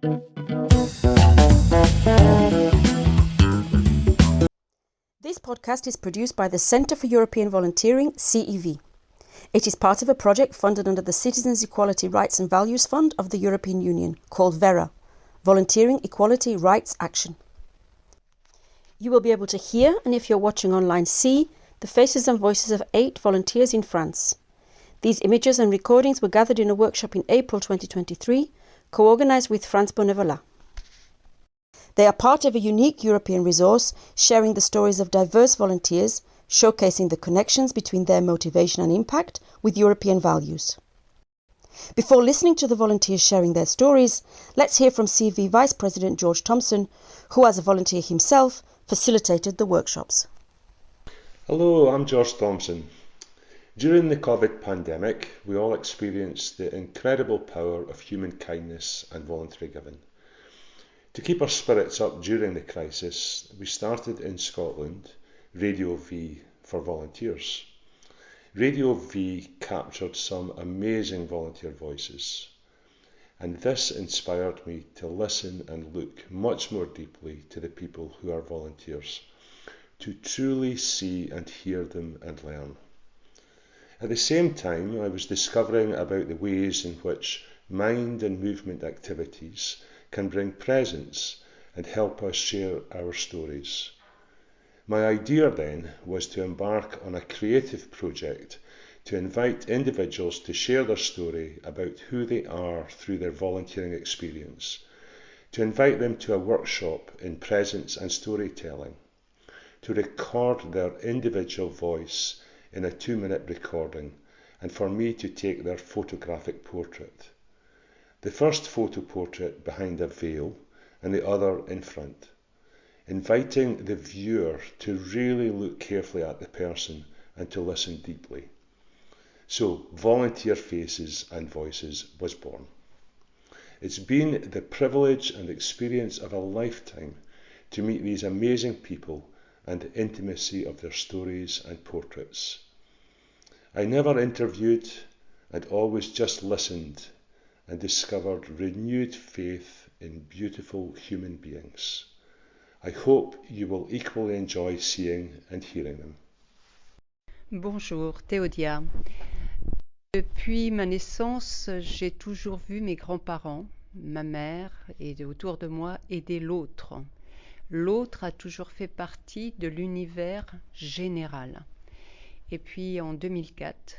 This podcast is produced by the Centre for European Volunteering, CEV. It is part of a project funded under the Citizens' Equality Rights and Values Fund of the European Union, called VERA, Volunteering Equality Rights Action. You will be able to hear, and if you're watching online, see the faces and voices of 8 volunteers in France. These images and recordings were gathered in a workshop in April 2023, co-organised with France Bénévolat. They are part of a unique European resource sharing the stories of diverse volunteers, showcasing the connections between their motivation and impact with European values. Before listening to the volunteers sharing their stories, let's hear from CEV Vice President George Thompson, who as a volunteer himself facilitated the workshops. Hello, I'm George Thompson. During the COVID pandemic, we all experienced the incredible power of human kindness and voluntary giving. To keep our spirits up during the crisis, we started in Scotland Radio V for volunteers. Radio V captured some amazing volunteer voices, and this inspired me to listen and look much more deeply to the people who are volunteers, to truly see and hear them and learn. At the same time, I was discovering about the ways in which mind and movement activities can bring presence and help us share our stories. My idea then was to embark on a creative project to invite individuals to share their story about who they are through their volunteering experience, to invite them to a workshop in presence and storytelling, to record their individual voice in a 2-minute recording, and for me to take their photographic portrait. The first photo portrait behind a veil and the other in front, inviting the viewer to really look carefully at the person and to listen deeply. So, Volunteer Faces and Voices was born. It's been the privilege and experience of a lifetime to meet these amazing people and the intimacy of their stories and portraits. I never interviewed and always just listened and discovered renewed faith in beautiful human beings. I hope you will equally enjoy seeing and hearing them. Bonjour, Théodia. Depuis ma naissance, j'ai toujours vu mes grands-parents, ma mère et autour de moi aider l'autre. L'autre a toujours fait partie de l'univers général. Et puis en 2004,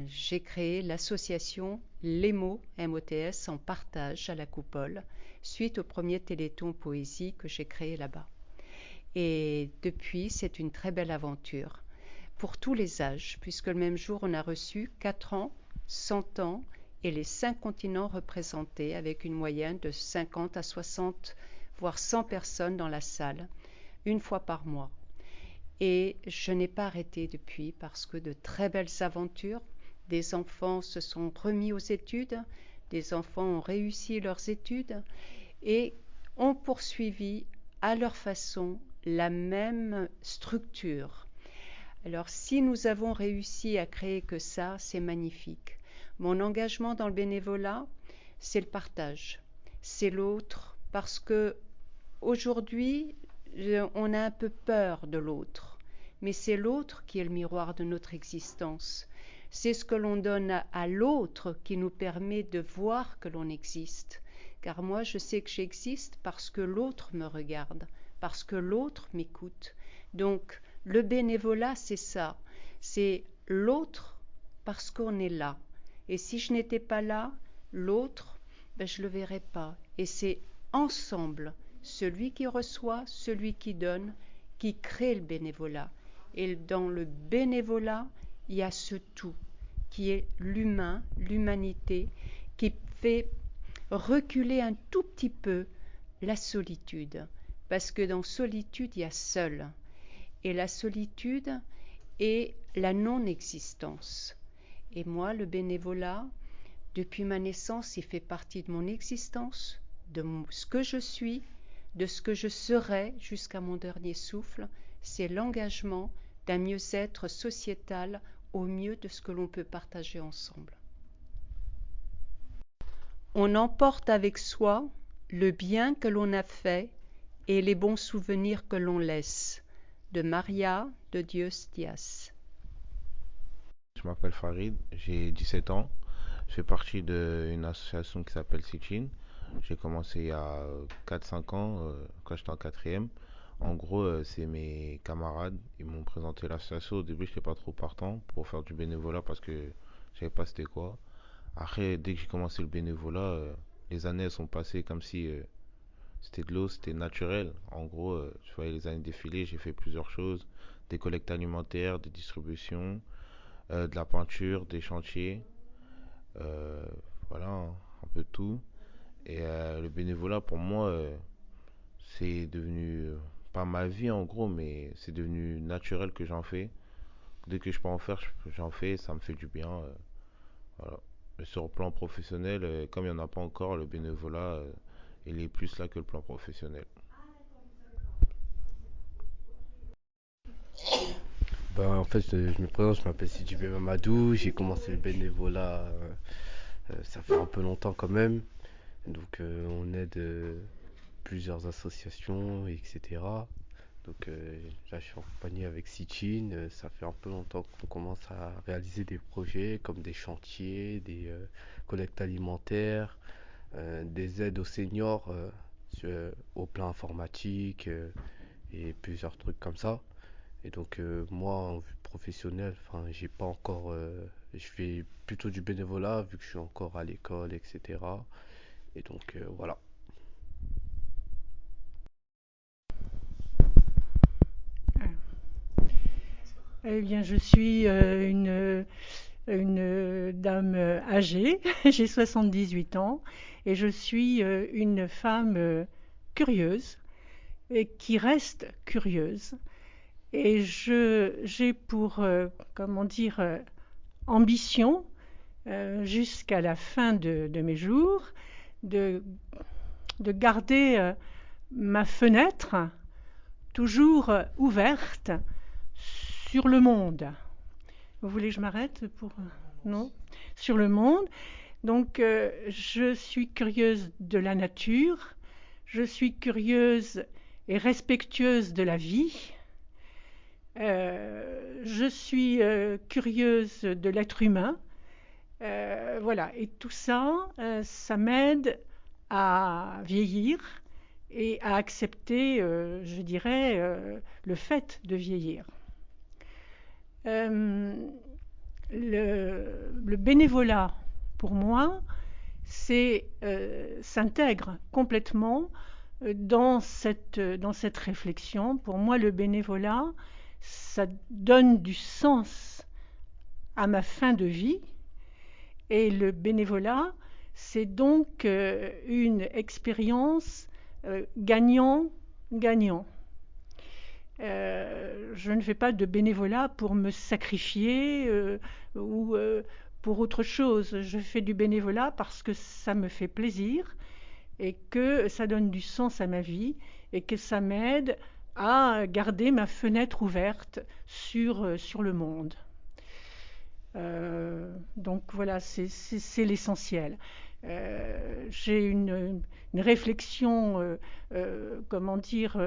j'ai créé l'association Les mots, MOTS, en partage à la Coupole, suite au premier Téléthon Poésie que j'ai créé là-bas. Et depuis, c'est une très belle aventure, pour tous les âges, puisque le même jour, on a reçu 4 ans, 100 ans et les 5 continents représentés, avec une moyenne de 50 à 60, voire 100 personnes dans la salle, une fois par mois. Et je n'ai pas arrêté depuis parce que de très belles aventures, des enfants se sont remis aux études, des enfants ont réussi leurs études et ont poursuivi à leur façon la même structure. Alors si nous avons réussi à créer que ça, c'est magnifique. Mon engagement dans le bénévolat, c'est le partage, c'est l'autre, parce que aujourd'hui, on a un peu peur de l'autre, mais c'est l'autre qui est le miroir de notre existence. C'est ce que l'on donne à l'autre qui nous permet de voir que l'on existe. Car moi, je sais que j'existe parce que l'autre me regarde, parce que l'autre m'écoute. Donc, le bénévolat, c'est ça. C'est l'autre parce qu'on est là. Et si je n'étais pas là, l'autre, je ne le verrais pas. Et c'est ensemble, celui qui reçoit, celui qui donne, qui crée le bénévolat. Et dans le bénévolat, il y a ce tout, qui est l'humain, l'humanité, qui fait reculer un tout petit peu la solitude. Parce que dans solitude, il y a seul. Et la solitude est la non-existence. Et moi, le bénévolat, depuis ma naissance, il fait partie de mon existence, de ce que je suis, de ce que je serai jusqu'à mon dernier souffle. C'est l'engagement d'un mieux-être sociétal au mieux de ce que l'on peut partager ensemble. On emporte avec soi le bien que l'on a fait et les bons souvenirs que l'on laisse. De Maria de Dios Diaz. Je m'appelle Farid, j'ai 17 ans. Je fais partie d'une association qui s'appelle Sitchin. J'ai commencé il y a 4-5 ans, quand j'étais en quatrième. En gros, c'est mes camarades, ils m'ont présenté l'association. Au début, je n'étais pas trop partant pour faire du bénévolat parce que je savais pas c'était quoi. Après, dès que j'ai commencé le bénévolat, les années elles sont passées comme si c'était de l'eau, c'était naturel. En gros, je voyais les années défiler, j'ai fait plusieurs choses, des collectes alimentaires, des distributions, de la peinture, des chantiers, euh, voilà, hein, un peu de tout. Et le bénévolat, pour moi, c'est devenu pas ma vie en gros, mais c'est devenu naturel que j'en fais. Dès que je peux en faire, j'en fais, ça me fait du bien. Voilà. Mais sur le plan professionnel, comme il n'y en a pas encore, le bénévolat, il est plus là que le plan professionnel. En fait, je me présente, je m'appelle Sidi Mamadou, j'ai commencé le bénévolat, ça fait un peu longtemps quand même. Donc, on aide plusieurs associations, etc. Donc, là, je suis en compagnie avec Sitchin. Ça fait un peu longtemps qu'on commence à réaliser des projets comme des chantiers, des collectes alimentaires, des aides aux seniors au plan informatique et plusieurs trucs comme ça. Et donc moi en vue professionnelle, enfin j'ai pas encore, je fais plutôt du bénévolat vu que je suis encore à l'école, etc. Et donc voilà. Eh bien, je suis une dame âgée, j'ai 78 ans, et je suis une femme curieuse, et qui reste curieuse. Et j'ai pour, comment dire, ambition, jusqu'à la fin de mes jours, de, de garder ma fenêtre toujours ouverte sur le monde. Vous voulez que je m'arrête pour... Non? Sur le monde. Donc, je suis curieuse de la nature, je suis curieuse et respectueuse de la vie, je suis curieuse de l'être humain. Voilà, et tout ça, ça m'aide à vieillir et à accepter, je dirais, le fait de vieillir. Le bénévolat, pour moi, s'intègre complètement dans cette réflexion. Pour moi, le bénévolat, ça donne du sens à ma fin de vie. Et le bénévolat, c'est donc une expérience gagnant-gagnant. Je ne fais pas de bénévolat pour me sacrifier ou pour autre chose. Je fais du bénévolat parce que ça me fait plaisir et que ça donne du sens à ma vie et que ça m'aide à garder ma fenêtre ouverte sur le monde. Donc voilà, c'est l'essentiel. J'ai une réflexion, comment dire,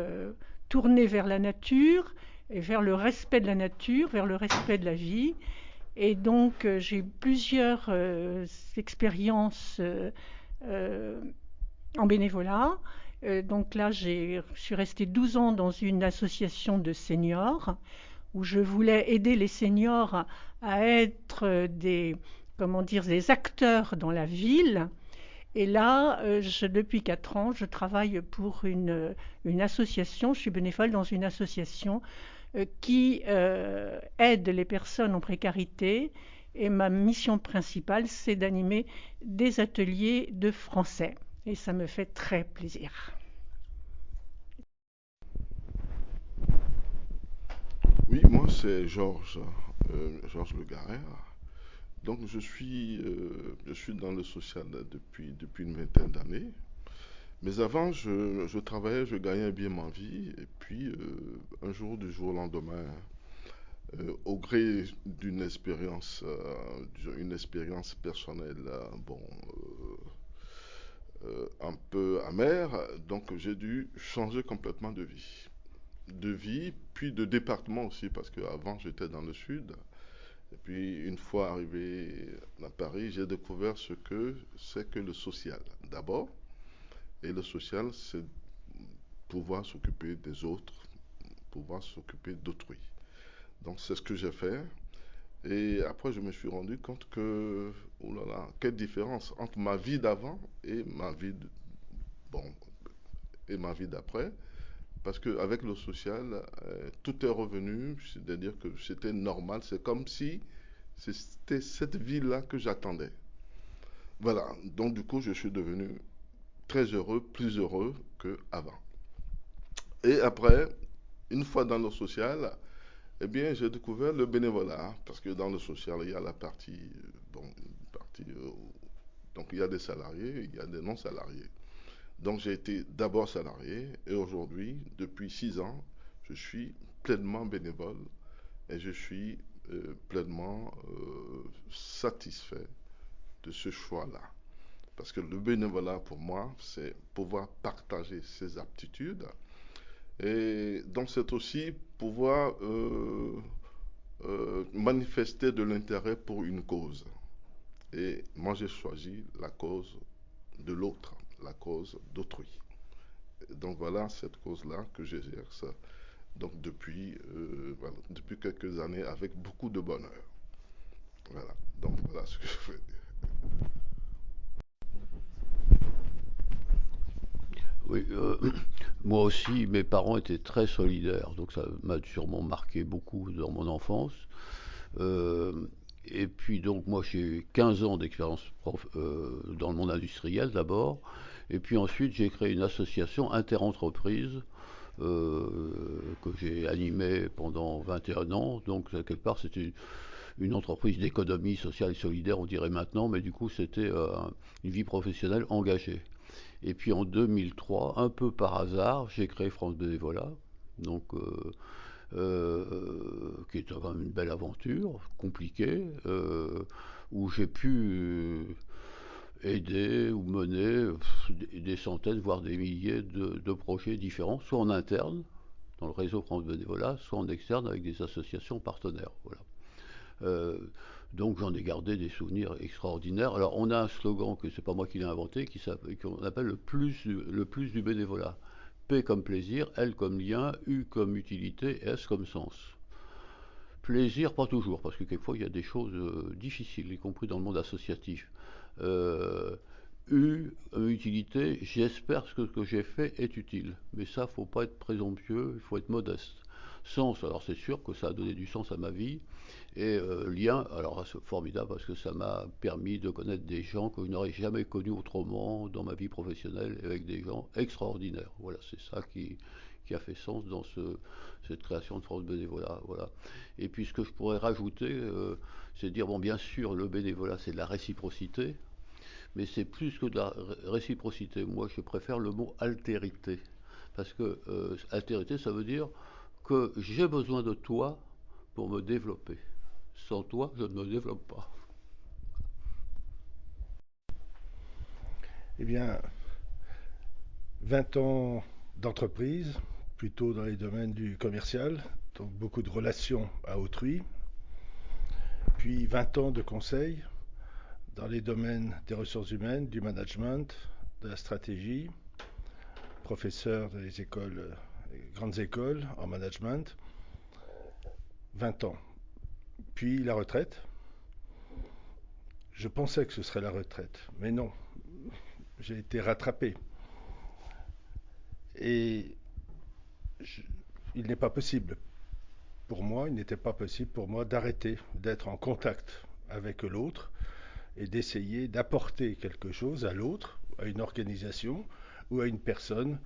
tournée vers la nature et vers le respect de la nature, vers le respect de la vie. Et donc j'ai plusieurs expériences en bénévolat. Donc là, je suis restée 12 ans dans une association de seniors où je voulais aider les seniors à être des acteurs dans la ville. Et là, depuis 4 ans, je travaille pour une association, je suis bénévole dans une association qui aide les personnes en précarité. Et ma mission principale, c'est d'animer des ateliers de français. Et ça me fait très plaisir. Oui, moi c'est Georges, Georges Le Garet. Donc je suis dans le social depuis une vingtaine d'années. Mais avant, je travaillais, je gagnais bien ma vie. Et puis, un jour, du jour au lendemain, au gré une expérience personnelle, un peu amer, donc j'ai dû changer complètement de vie. De vie, puis de département aussi, parce qu'avant j'étais dans le sud. Et puis une fois arrivé à Paris, j'ai découvert ce que c'est que le social. D'abord, et le social, c'est pouvoir s'occuper des autres, pouvoir s'occuper d'autrui. Donc c'est ce que j'ai fait. Et après, je me suis rendu compte que, oh là là, quelle différence entre ma vie d'avant et ma vie, bon, et ma vie d'après. Parce qu'avec le social, tout est revenu, c'est-à-dire que c'était normal, c'est comme si c'était cette vie-là que j'attendais. Voilà, donc du coup, je suis devenu très heureux, plus heureux qu'avant. Et après, une fois dans le social, eh bien, j'ai découvert le bénévolat, parce que dans le social, il y a la partie, bon, une partie, donc il y a des salariés, il y a des non-salariés. Donc j'ai été d'abord salarié, et aujourd'hui, depuis 6 ans, je suis pleinement bénévole, et je suis pleinement satisfait de ce choix-là. Parce que le bénévolat, pour moi, c'est pouvoir partager ses aptitudes. Et donc, c'est aussi pouvoir manifester de l'intérêt pour une cause. Et moi, j'ai choisi la cause de l'autre, la cause d'autrui. Donc, voilà cette cause-là que j'exerce donc voilà, depuis quelques années avec beaucoup de bonheur. Voilà, donc voilà ce que je fais. Oui, moi aussi, mes parents étaient très solidaires, donc ça m'a sûrement marqué beaucoup dans mon enfance. Euh, et puis donc moi j'ai eu 15 ans d'expérience dans le monde industriel d'abord, et puis ensuite j'ai créé une association interentreprise que j'ai animée pendant 21 ans, donc quelque part c'était une entreprise d'économie sociale et solidaire on dirait maintenant, mais du coup c'était une vie professionnelle engagée. Et puis en 2003, un peu par hasard, j'ai créé France Bénévolat, donc qui est quand même une belle aventure, compliquée, où j'ai pu aider ou mener des centaines, voire des milliers de projets différents, soit en interne, dans le réseau France Bénévolat, soit en externe avec des associations partenaires. Voilà. Euh, donc j'en ai gardé des souvenirs extraordinaires. Alors on a un slogan que c'est pas moi qui l'ai inventé, qu'on appelle le plus du bénévolat. P comme plaisir, L comme lien, U comme utilité, S comme sens. Plaisir, pas toujours, parce que quelquefois il y a des choses difficiles, y compris dans le monde associatif. Euh, utilité, j'espère que ce que j'ai fait est utile. Mais ça, faut pas être présomptueux, il faut être modeste. Sens, alors c'est sûr que ça a donné du sens à ma vie. Et lien, alors c'est formidable parce que ça m'a permis de connaître des gens que je n'aurais jamais connus autrement dans ma vie professionnelle, avec des gens extraordinaires. Voilà, c'est ça qui a fait sens dans cette création de France Bénévolat. Voilà. Et puis ce que je pourrais rajouter, c'est de dire, bon, bien sûr, le bénévolat, c'est de la réciprocité, mais c'est plus que de la réciprocité. Moi, je préfère le mot altérité. Parce que altérité, ça veut dire que j'ai besoin de toi pour me développer. Sans toi, je ne me développe pas. Eh bien, 20 ans d'entreprise, plutôt dans les domaines du commercial, donc beaucoup de relations à autrui, puis 20 ans de conseil dans les domaines des ressources humaines, du management, de la stratégie, professeur des écoles, grandes écoles en management, 20 ans. Puis la retraite. Je pensais que ce serait la retraite, mais non, j'ai été rattrapé. Et il n'est pas possible pour moi, il n'était pas possible pour moi d'arrêter d'être en contact avec l'autre et d'essayer d'apporter quelque chose à l'autre, à une organisation ou à une personne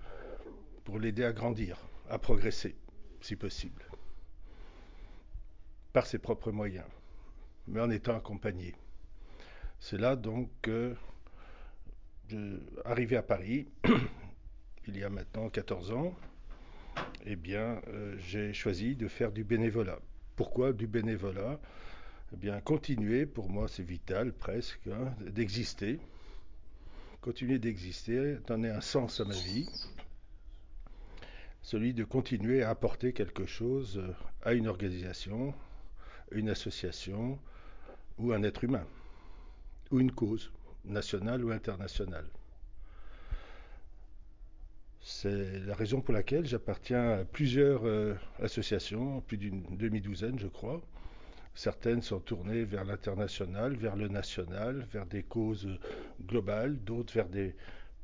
pour l'aider à grandir, à progresser, si possible, par ses propres moyens, mais en étant accompagné. C'est là donc que, arrivé à Paris, il y a maintenant 14 ans, eh bien, j'ai choisi de faire du bénévolat. Pourquoi du bénévolat? Eh bien, continuer, pour moi, c'est vital presque, hein, d'exister, continuer d'exister, donner un sens à ma vie, celui de continuer à apporter quelque chose à une organisation, une association ou un être humain, ou une cause, nationale ou internationale. C'est la raison pour laquelle j'appartiens à plusieurs associations, plus d'une demi-douzaine je crois. Certaines sont tournées vers l'international, vers le national, vers des causes globales, d'autres vers des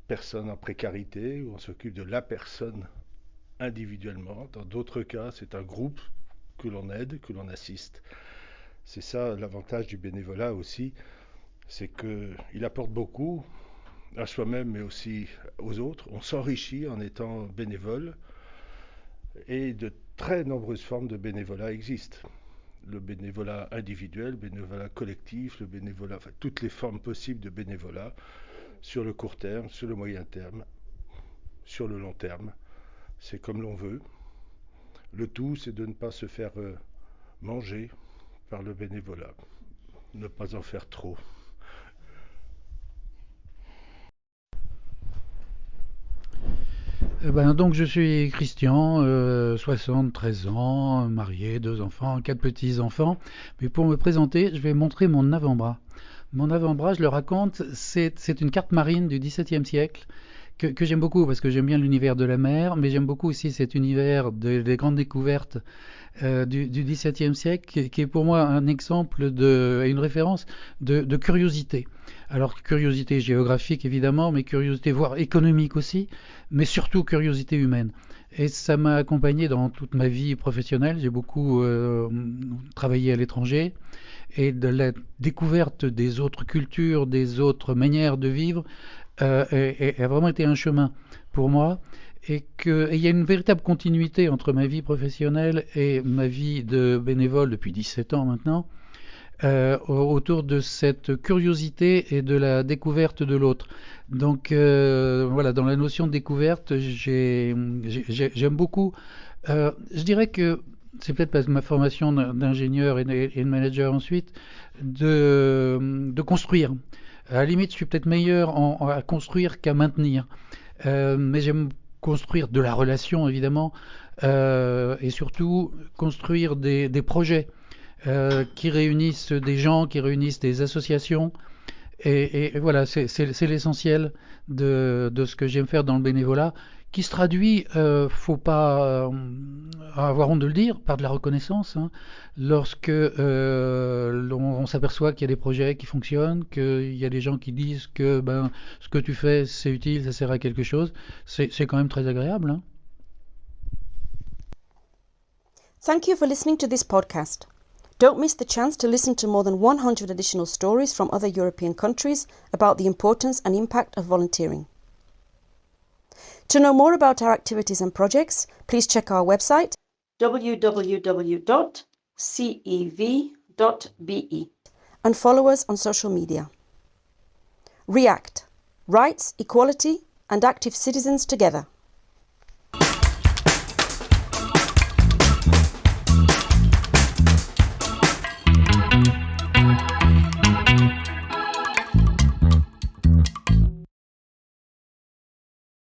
personnes en précarité, où on s'occupe de la personne individuellement. Dans d'autres cas, c'est un groupe que l'on aide, que l'on assiste. C'est ça l'avantage du bénévolat aussi, c'est qu'il apporte beaucoup à soi-même mais aussi aux autres. On s'enrichit en étant bénévole et de très nombreuses formes de bénévolat existent. Le bénévolat individuel, le bénévolat collectif, le bénévolat, enfin toutes les formes possibles de bénévolat sur le court terme, sur le moyen terme, sur le long terme. C'est comme l'on veut. Le tout, c'est de ne pas se faire manger par le bénévolat, ne pas en faire trop. Donc je suis Christian, 73 ans, marié, 2 enfants, 4 petits-enfants. Mais pour me présenter, je vais montrer mon avant-bras. Mon avant-bras, je le raconte, c'est une carte marine du XVIIe siècle que j'aime beaucoup parce que j'aime bien l'univers de la mer, mais j'aime beaucoup aussi cet univers des grandes découvertes du XVIIe siècle qui est pour moi un exemple et une référence de curiosité. Alors curiosité géographique évidemment, mais curiosité voire économique aussi, mais surtout curiosité humaine. Et ça m'a accompagné dans toute ma vie professionnelle. J'ai beaucoup travaillé à l'étranger et de la découverte des autres cultures, des autres manières de vivre a vraiment été un chemin pour moi. Et il y a une véritable continuité entre ma vie professionnelle et ma vie de bénévole depuis 17 ans maintenant, autour de cette curiosité et de la découverte de l'autre. Donc voilà, dans la notion de découverte, j'aime beaucoup. Je dirais que c'est peut-être parce que ma formation d'ingénieur et de manager ensuite, de construire. À la limite, je suis peut-être meilleur à construire qu'à maintenir. Mais j'aime construire de la relation, évidemment, et surtout construire des projets qui réunissent des gens, qui réunissent des associations. Et voilà, c'est l'essentiel de ce que j'aime faire dans le bénévolat, qui se traduit, faut pas avoir honte de le dire, par de la reconnaissance. Lorsque on s'aperçoit qu'il y a des projets qui fonctionnent, qu'il y a des gens qui disent que ce que tu fais c'est utile, ça sert à quelque chose, c'est quand même très agréable. Thank you for listening to this podcast. Don't miss the chance to listen to more than 100 additional stories from other European countries about the importance and impact of volunteering. To know more about our activities and projects, please check our website www.cev.be and follow us on social media. REACT – Rights, Equality and Active Citizens Together.